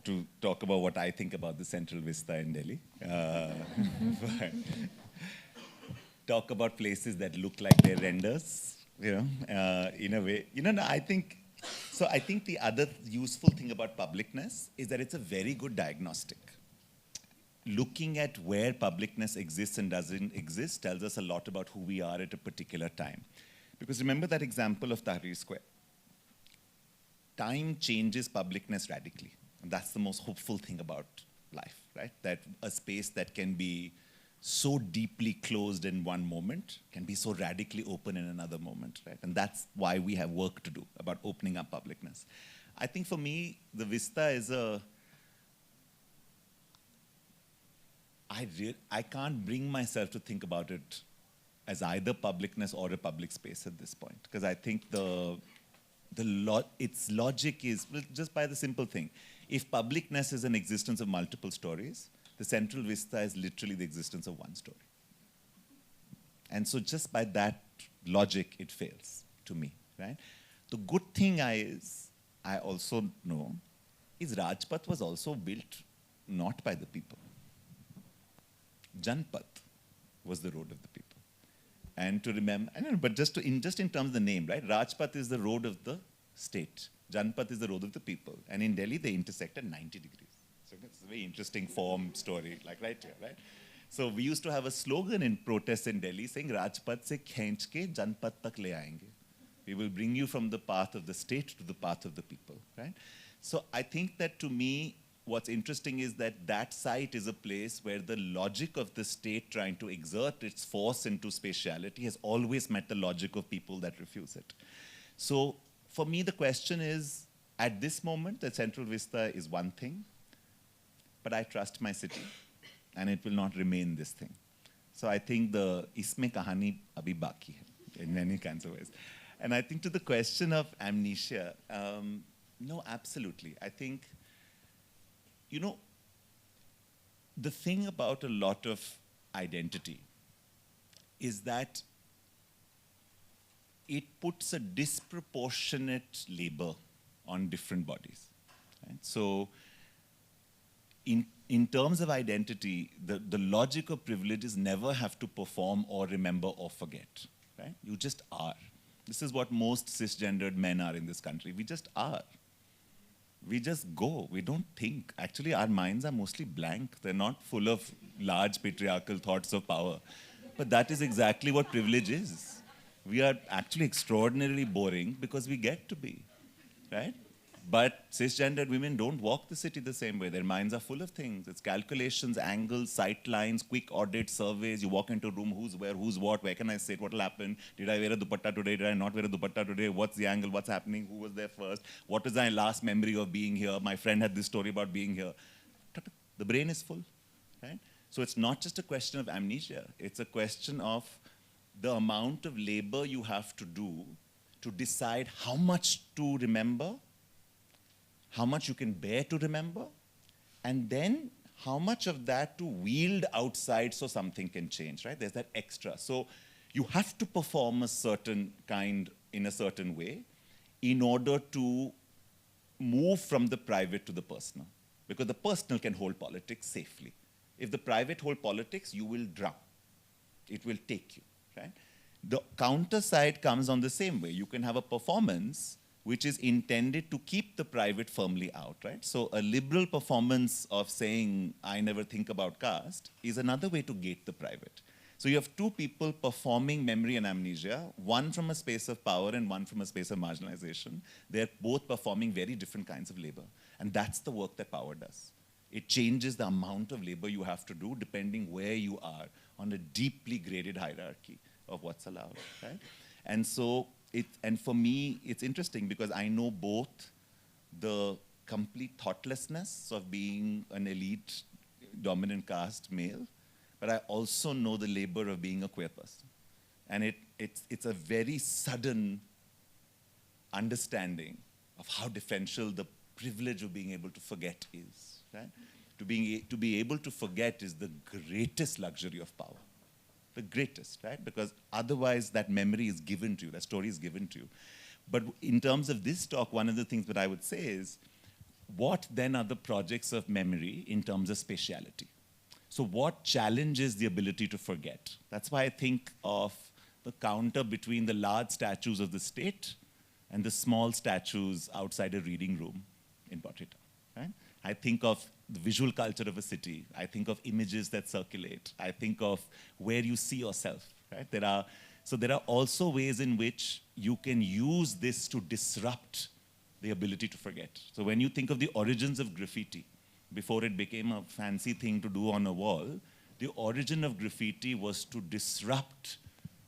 to talk about what I think about the Central Vista in Delhi. Talk about places that look like they're renders, in a way. I think the other useful thing about publicness is that it's a very good diagnostic. Looking at where publicness exists and doesn't exist tells us a lot about who we are at a particular time. Because remember that example of Tahrir Square. Time changes publicness radically. And that's the most hopeful thing about life, right? That a space that can be so deeply closed in one moment can be so radically open in another moment, right? And that's why we have work to do about opening up publicness. I think for me, the Vista is I can't bring myself to think about it as either publicness or a public space at this point, because I think its logic is, just by the simple thing, if publicness is an existence of multiple stories, the Central Vista is literally the existence of one story. And so just by that logic, it fails to me, right? The good thing I also know is Rajpath was also built not by the people. Janpath was the road of the people. And to remember, I don't know, but just in terms of the name, right? Rajpath is the road of the state. Janpath is the road of the people. And in Delhi, they intersect at 90 degrees. So it's a very interesting form story, like right here, right? So we used to have a slogan in protests in Delhi saying, Rajpath se khench ke Janpath tak le aayenge. We will bring you from the path of the state to the path of the people, right? So I think that to me, what's interesting is that site is a place where the logic of the state trying to exert its force into spatiality has always met the logic of people that refuse it. So for me, the question is, at this moment, the Central Vista is one thing, but I trust my city, and it will not remain this thing. So I think the isme kahani abhi baki hai, in many kinds of ways. And I think to the question of amnesia, no, absolutely. I think, the thing about a lot of identity is that it puts a disproportionate labor on different bodies. Right? So in terms of identity, the logic of privilege is never have to perform or remember or forget. Right? You just are. This is what most cisgendered men are in this country. We just are. We just go. We don't think. Actually, our minds are mostly blank. They're not full of large patriarchal thoughts of power. But that is exactly what privilege is. We are actually extraordinarily boring because we get to be, right? But cisgendered women don't walk the city the same way. Their minds are full of things. It's calculations, angles, sight lines, quick audit, surveys. You walk into a room, who's where, who's what, where can I sit, what will happen? Did I wear a dupatta today? Did I not wear a dupatta today? What's the angle? What's happening? Who was there first? What is my last memory of being here? My friend had this story about being here. The brain is full, right? So it's not just a question of amnesia. It's a question of the amount of labor you have to do to decide how much to remember, how much you can bear to remember, and then how much of that to wield outside so something can change, right? There's that extra. So you have to perform a certain kind in a certain way in order to move from the private to the personal, because the personal can hold politics safely. If the private hold politics, you will drown. It will take you, right? The counter side comes on the same way. You can have a performance which is intended to keep the private firmly out, right? So a liberal performance of saying, I never think about caste, is another way to gate the private. So you have two people performing memory and amnesia, one from a space of power and one from a space of marginalization. They're both performing very different kinds of labor. And that's the work that power does. It changes the amount of labor you have to do depending where you are on a deeply graded hierarchy of what's allowed, right? And so, and for me, it's interesting because I know both the complete thoughtlessness of being an elite, dominant caste male, but I also know the labor of being a queer person. And it's a very sudden understanding of how differential the privilege of being able to forget is, right? To be able to forget is the greatest luxury of power. The greatest, right? Because otherwise that memory is given to you, that story is given to you. But in terms of this talk, one of the things that I would say is, what then are the projects of memory in terms of spatiality? So what challenges the ability to forget? That's why I think of the counter between the large statues of the state and the small statues outside a reading room in Portrait, right? I think of the visual culture of a city. I think of images that circulate. I think of where you see yourself, right? There are also ways in which you can use this to disrupt the ability to forget. So when you think of the origins of graffiti, before it became a fancy thing to do on a wall, the origin of graffiti was to disrupt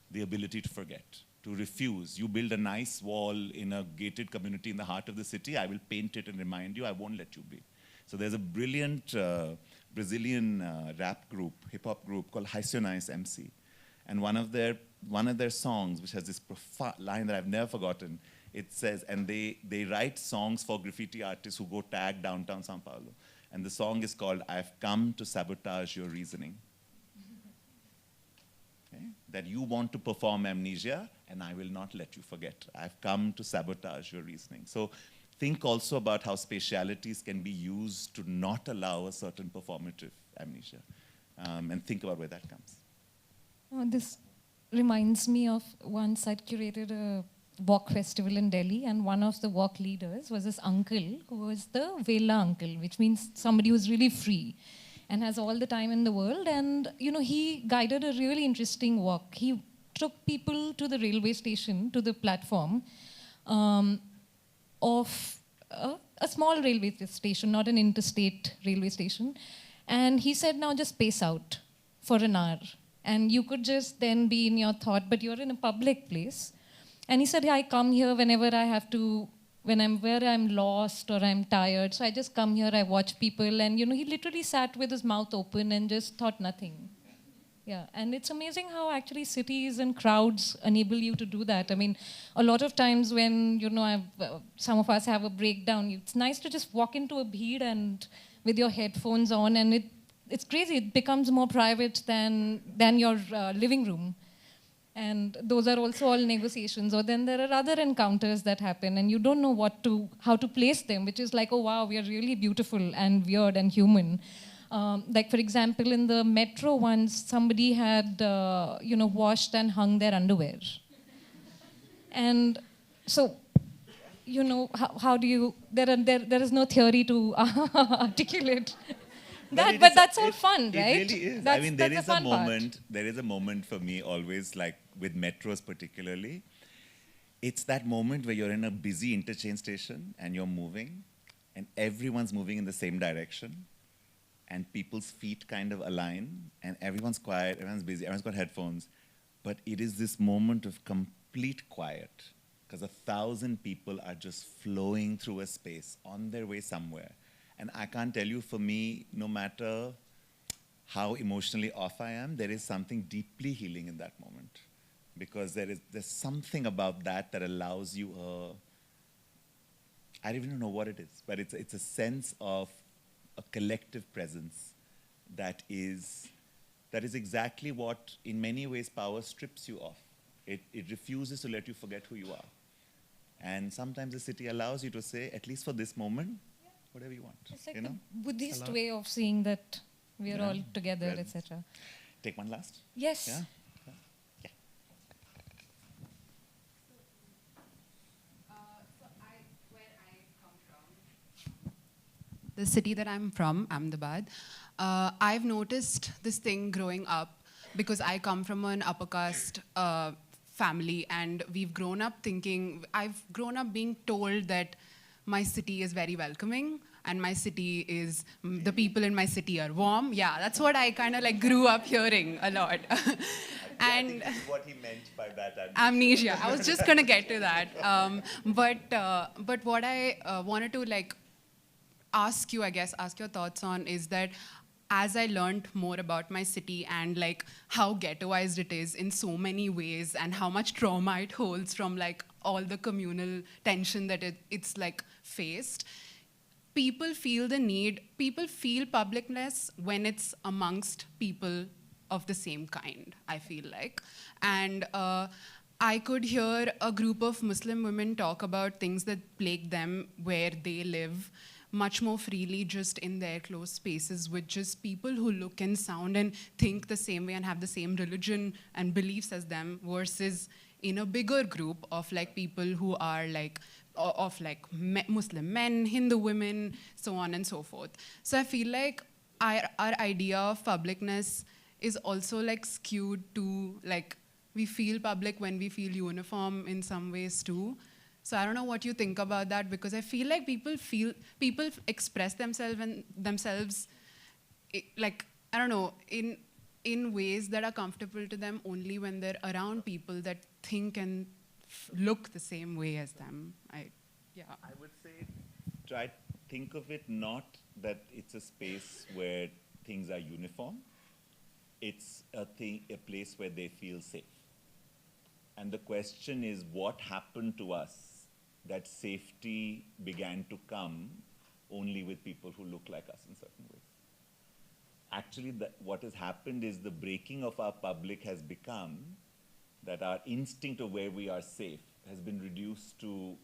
the ability to forget, to refuse. You build a nice wall in a gated community in the heart of the city, I will paint it and remind you, I won't let you be. So there's a brilliant Brazilian rap group, hip-hop group called Racionais MC. And one of their songs, which has this profound line that I've never forgotten, it says, and they write songs for graffiti artists who go tag downtown Sao Paulo. And the song is called, I've come to sabotage your reasoning. Okay? That you want to perform amnesia, and I will not let you forget. I've come to sabotage your reasoning. So think also about how spatialities can be used to not allow a certain performative amnesia. And think about where that comes. This reminds me of once I'd curated a walk festival in Delhi, and one of the walk leaders was this uncle who was the Vela uncle, which means somebody who's really free and has all the time in the world. And he guided a really interesting walk. He took people to the railway station, to the platform of a small railway station, not an interstate railway station. And he said, now just space out for an hour. And you could just then be in your thought, but you're in a public place. And he said, I come here whenever I have to, where I'm lost or I'm tired. So I just come here, I watch people. And he literally sat with his mouth open and just thought nothing. Yeah, and it's amazing how actually cities and crowds enable you to do that. I mean, a lot of times when, some of us have a breakdown, it's nice to just walk into a bheed and with your headphones on, and it's crazy. It becomes more private than your living room. And those are also all negotiations. Or then there are other encounters that happen, and you don't know how to place them, which is like, oh wow, we are really beautiful and weird and human. Like for example, in the metro once, somebody had washed and hung their underwear. And so, how do you? There is no theory to articulate that, but that's all fun, right? It really is. I mean, there is a moment for me always, like with metros particularly. It's that moment where you're in a busy interchange station and you're moving, and everyone's moving in the same direction, and people's feet kind of align, and everyone's quiet, everyone's busy, everyone's got headphones, but it is this moment of complete quiet, because 1,000 people are just flowing through a space on their way somewhere. And I can't tell you, for me, no matter how emotionally off I am, there is something deeply healing in that moment. Because there's something about that that allows you I don't even know what it is, but it's a sense of a collective presence that is exactly what, in many ways, power strips you of. It refuses to let you forget who you are. And sometimes the city allows you to say, at least for this moment, whatever you want. It's like you know? a Buddhist way of seeing that we are all together, Presence. etc. Take one last. Yes. Yeah. The city that I'm from, Ahmedabad, I've noticed this thing growing up because I come from an upper caste family, and we've grown up thinking, I've grown up being told that my city is very welcoming and my city is, the people in my city are warm. Yeah, that's what I kind of like grew up hearing a lot. I think this is what he meant by that amnesia. I was just gonna get to that. But what I wanted to like ask you, I guess, ask your thoughts on is that as I learned more about my city and like how ghettoized it is in so many ways and how much trauma it holds from like all the communal tension that it's like faced, people feel publicness when it's amongst people of the same kind, I feel like. And I could hear a group of Muslim women talk about things that plague them where they live much more freely just in their closed spaces with just people who look and sound and think the same way and have the same religion and beliefs as them, versus in a bigger group of like people who are like Muslim men, Hindu women, so on and so forth. So I feel like our idea of publicness is also like skewed to like, we feel public when we feel uniform in some ways too. So I don't know what you think about that, because I feel like people express themselves like, I don't know, in ways that are comfortable to them only when they're around people that think and look the same way as them. I would say, think of it not that it's a space where things are uniform. It's a place where they feel safe. And the question is, what happened to us that safety began to come only with people who look like us in certain ways? Actually, what has happened is the breaking of our public has become that our instinct of where we are safe has been reduced to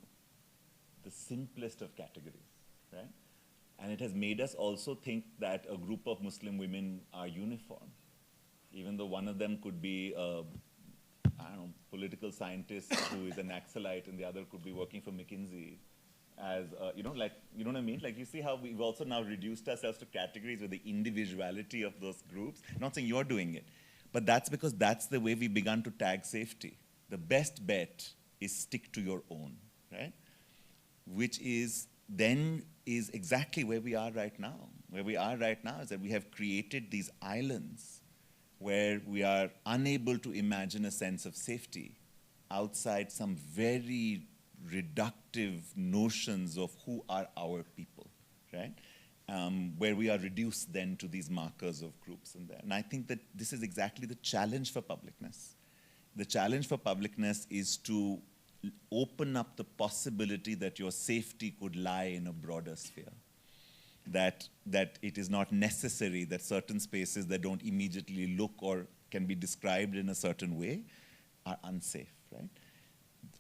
the simplest of categories, right? And it has made us also think that a group of Muslim women are uniform, even though one of them could be political scientist who is an Naxalite, and the other could be working for McKinsey as, you know what I mean? Like, you see how we've also now reduced ourselves to categories with the individuality of those groups. Not saying you're doing it, but that's because that's the way we've begun to tag safety. The best bet is stick to your own, right? Which is exactly where we are right now. Where we are right now is that we have created these islands where we are unable to imagine a sense of safety outside some very reductive notions of who are our people, right? Where we are reduced then to these markers of groups and there. And I think that this is exactly the challenge for publicness. The challenge for publicness is to open up the possibility that your safety could lie in a broader sphere. That it is not necessary that certain spaces that don't immediately look or can be described in a certain way are unsafe, right?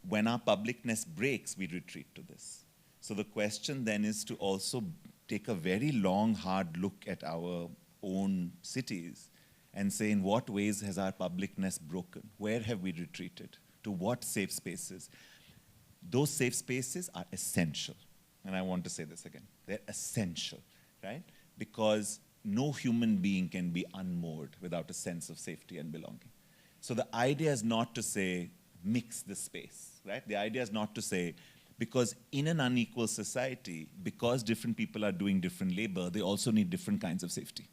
When our publicness breaks, we retreat to this. So the question then is to also take a very long, hard look at our own cities and say, in what ways has our publicness broken? Where have we retreated? To what safe spaces? Those safe spaces are essential. And I want to say this again. They're essential, right? Because no human being can be unmoored without a sense of safety and belonging. So the idea is not to say, mix the space. right? The idea is not to say, because in an unequal society, because different people are doing different labor, they also need different kinds of safety,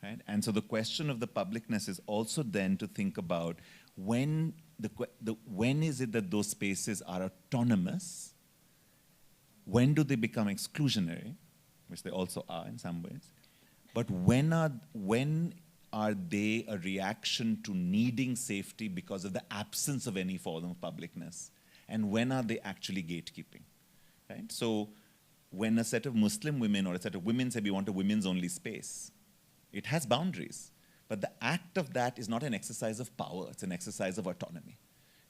right? And so the question of the publicness is also then to think about when is it that those spaces are autonomous? When do they become exclusionary, which they also are in some ways? But when are they a reaction to needing safety because of the absence of any form of publicness? And when are they actually gatekeeping, right? So when a set of Muslim women or a set of women say we want a women's only space, it has boundaries. But the act of that is not an exercise of power, it's an exercise of autonomy,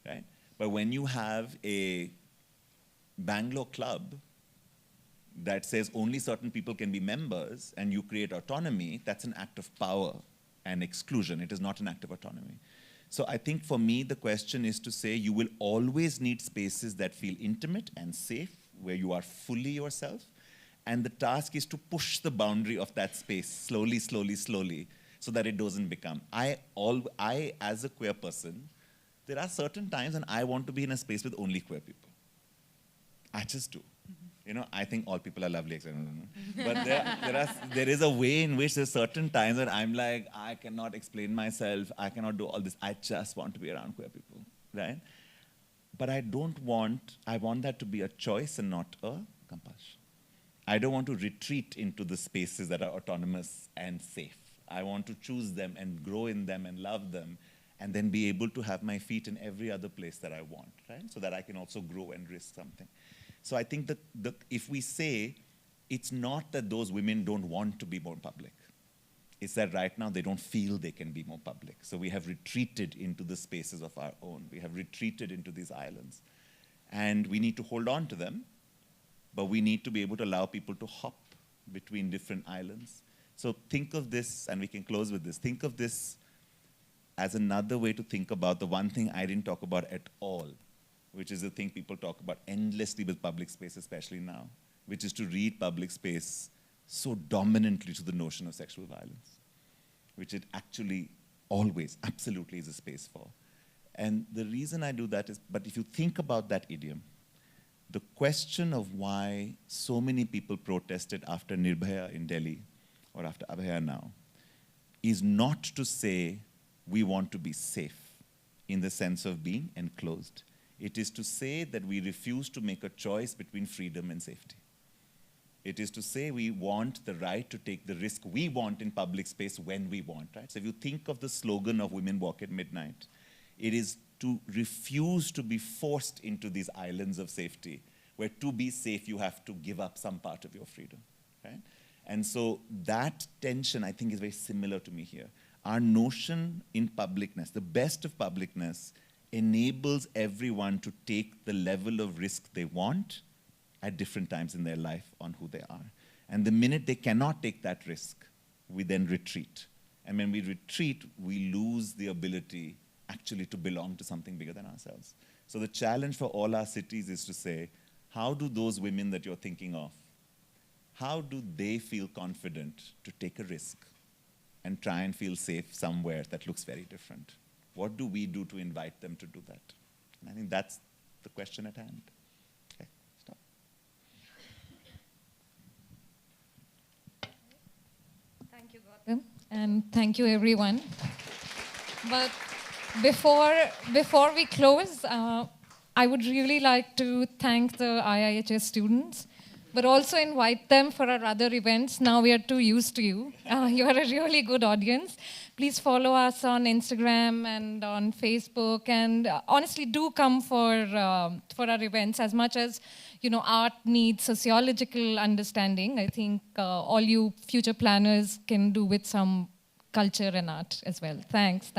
right? But when you have a Bangalore club that says only certain people can be members and you create autonomy, that's an act of power and exclusion. It is not an act of autonomy. So I think for me, the question is to say you will always need spaces that feel intimate and safe, where you are fully yourself. And the task is to push the boundary of that space slowly, slowly, slowly, so that it doesn't become. I, as a queer person, there are certain times when I want to be in a space with only queer people. I just do. You know, I think all people are lovely, but there is a way in which there's certain times when I'm like, I cannot explain myself, I cannot do all this, I just want to be around queer people, right? But I want that to be a choice and not a compulsion. I don't want to retreat into the spaces that are autonomous and safe. I want to choose them and grow in them and love them, and then be able to have my feet in every other place that I want, right? So that I can also grow and risk something. So I think that if we say, it's not that those women don't want to be more public. It's that right now they don't feel they can be more public. So we have retreated into the spaces of our own. We have retreated into these islands. And we need to hold on to them, but we need to be able to allow people to hop between different islands. So think of this, and we can close with this, think of this as another way to think about the one thing I didn't talk about at all, which is the thing people talk about endlessly with public space, especially now, which is to read public space so dominantly to the notion of sexual violence, which it actually always, absolutely is a space for. And the reason I do that is, but if you think about that idiom, the question of why so many people protested after Nirbhaya in Delhi, or after Abhaya now, is not to say we want to be safe in the sense of being enclosed. It is to say that we refuse to make a choice between freedom and safety. It is to say we want the right to take the risk we want in public space when we want, right? So if you think of the slogan of Women Walk at Midnight, it is to refuse to be forced into these islands of safety, where to be safe you have to give up some part of your freedom, right? And so that tension, I think, is very similar to me here. Our notion in publicness, the best of publicness, enables everyone to take the level of risk they want at different times in their life on who they are. And the minute they cannot take that risk, we then retreat. And when we retreat, we lose the ability actually to belong to something bigger than ourselves. So the challenge for all our cities is to say, how do those women that you're thinking of, how do they feel confident to take a risk and try and feel safe somewhere that looks very different? What do we do to invite them to do that? And I think that's the question at hand. Okay, stop. Thank you, Gautam, and thank you, everyone. But before we close, I would really like to thank the IIHS students, but also invite them for our other events. Now we are too used to you. You are a really good audience. Please follow us on Instagram and on Facebook, and honestly, do come for our events. As much as art needs sociological understanding, I think all you future planners can do with some culture and art as well. Thanks.